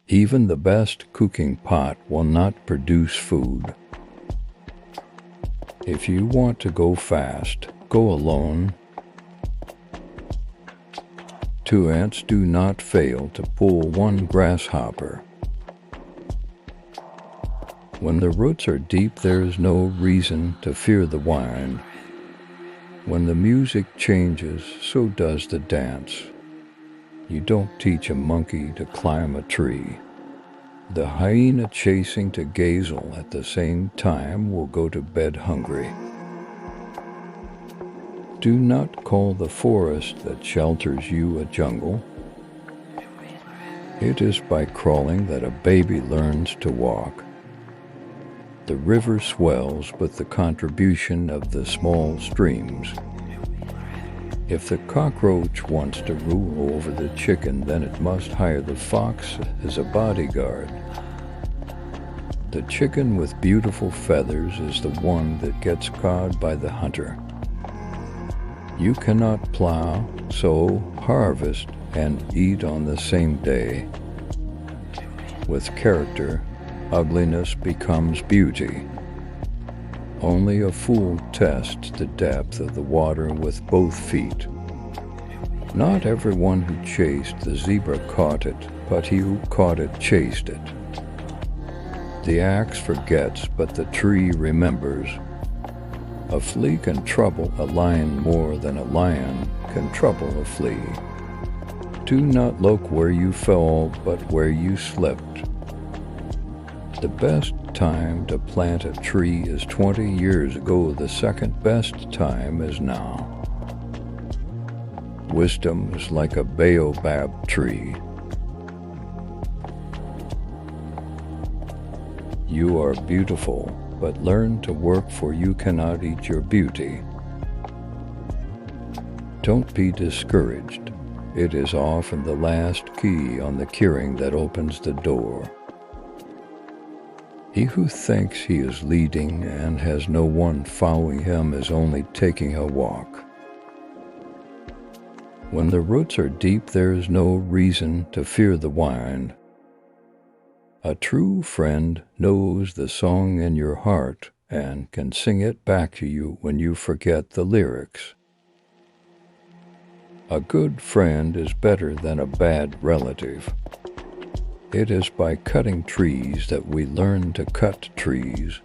Even the best cooking pot will not produce food. If you want to go fast, go alone. 2 ants do not fail to pull 1 grasshopper. When the roots are deep, there is no reason to fear the wind. When the music changes, so does the dance. You don't teach a monkey to climb a tree. The hyena chasing to gazelle at the same time will go to bed hungry. Do not call the forest that shelters you a jungle. It is by crawling that a baby learns to walk. The river swells with the contribution of the small streams. If the cockroach wants to rule over the chicken, then it must hire the fox as a bodyguard. The chicken with beautiful feathers is the one that gets caught by the hunter. You cannot plow, sow, harvest, and eat on the same day. With character, ugliness becomes beauty. Only a fool tests the depth of the water with both feet. Not everyone who chased the zebra caught it, but he who caught it chased it. The axe forgets, but the tree remembers. A flea can trouble a lion more than a lion can trouble a flea. Do not look where you fell, but where you slipped. The best time to plant a tree is 20 years ago. The second best time is now. Wisdom is like a baobab tree. You are beautiful, but learn to work, for you cannot eat your beauty. Don't be discouraged. It is often the last key on the keyring that opens the door. He who thinks he is leading and has no one following him is only taking a walk. When the roots are deep, there is no reason to fear the wind. A true friend knows the song in your heart and can sing it back to you when you forget the lyrics. A good friend is better than a bad relative. It is by cutting trees that we learn to cut trees.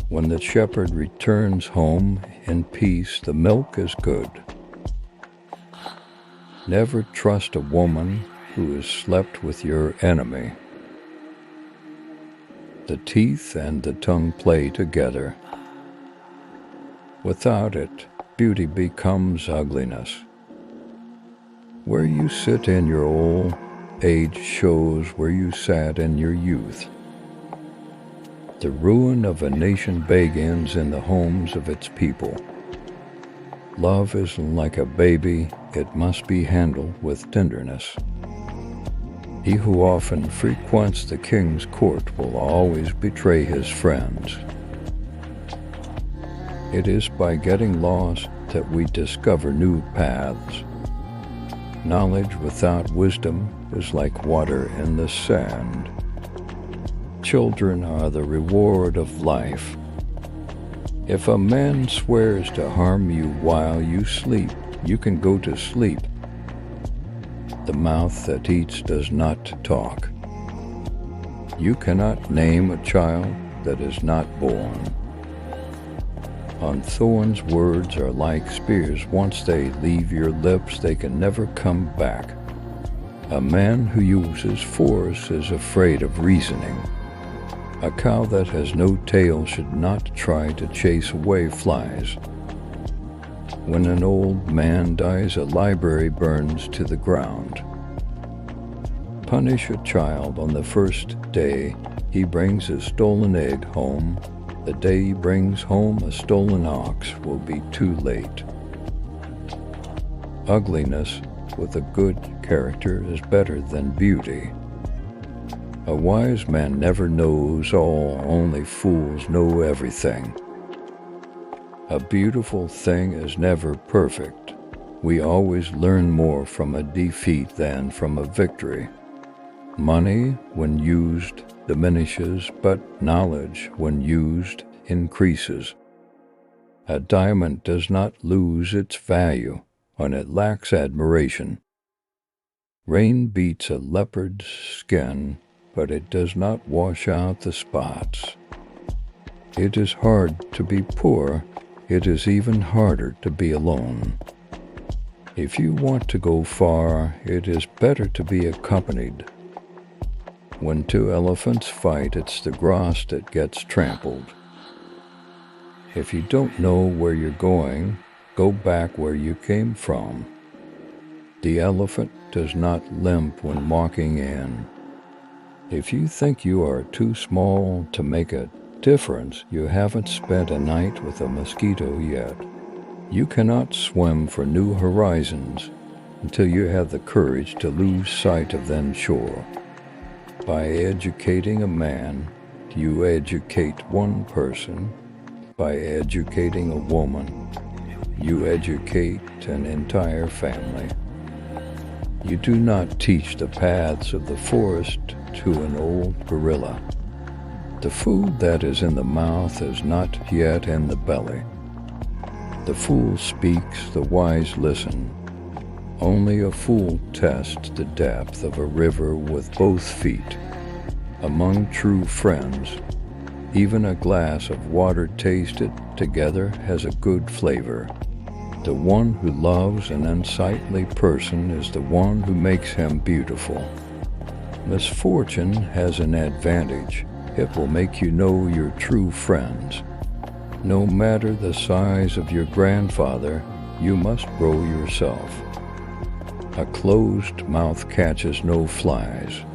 When the shepherd returns home in peace, the milk is good. Never trust a woman who has slept with your enemy. The teeth and the tongue play together. Without it, beauty becomes ugliness. Where you sit in your old age shows where you sat in your youth. The ruin of a nation begins in the homes of its people. Love is like a baby, it must be handled with tenderness. He who often frequents the king's court will always betray his friends. It is by getting lost that we discover new paths. Knowledge without wisdom is like water in the sand. Children are the reward of life. If a man swears to harm you while you sleep, you can go to sleep. The mouth that eats does not talk. You cannot name a child that is not born. On thorns, words are like spears. Once they leave your lips, they can never come back. A man who uses force is afraid of reasoning. A cow that has no tail should not try to chase away flies. When an old man dies, a library burns to the ground. Punish a child on the first day he brings a stolen egg home. The day he brings home a stolen ox will be too late. Ugliness with a good character is better than beauty. A wise man never knows all, only fools know everything. A beautiful thing is never perfect. We always learn more from a defeat than from a victory. Money, when used, diminishes, but knowledge, when used, increases. A diamond does not lose its value when it lacks admiration. Rain beats a leopard's skin, but it does not wash out the spots. It is hard to be poor. It is even harder to be alone. If you want to go far, it is better to be accompanied. When two elephants fight, it's the grass that gets trampled. If you don't know where you're going, go back where you came from. The elephant does not limp when walking in. If you think you are too small to make a difference, you haven't spent a night with a mosquito yet. You cannot swim for new horizons until you have the courage to lose sight of them shore. By educating a man, you educate one person. By educating a woman, you educate an entire family. You do not teach the paths of the forest to an old gorilla. The food that is in the mouth is not yet in the belly. The fool speaks, the wise listen. Only a fool tests the depth of a river with both feet. Among true friends, even a glass of water tasted together has a good flavor. The one who loves an unsightly person is the one who makes him beautiful. Misfortune has an advantage. It will make you know your true friends. No matter the size of your grandfather, you must grow yourself. A closed mouth catches no flies.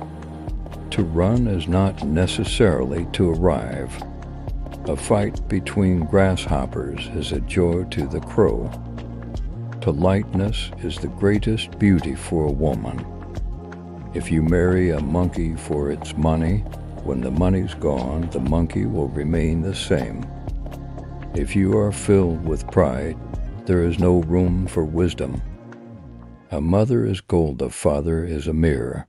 To run is not necessarily to arrive. A fight between grasshoppers is a joy to the crow. Politeness is the greatest beauty for a woman. If you marry a monkey for its money, when the money's gone, the monkey will remain the same. If you are filled with pride, there is no room for wisdom. A mother is gold, a father is a mirror.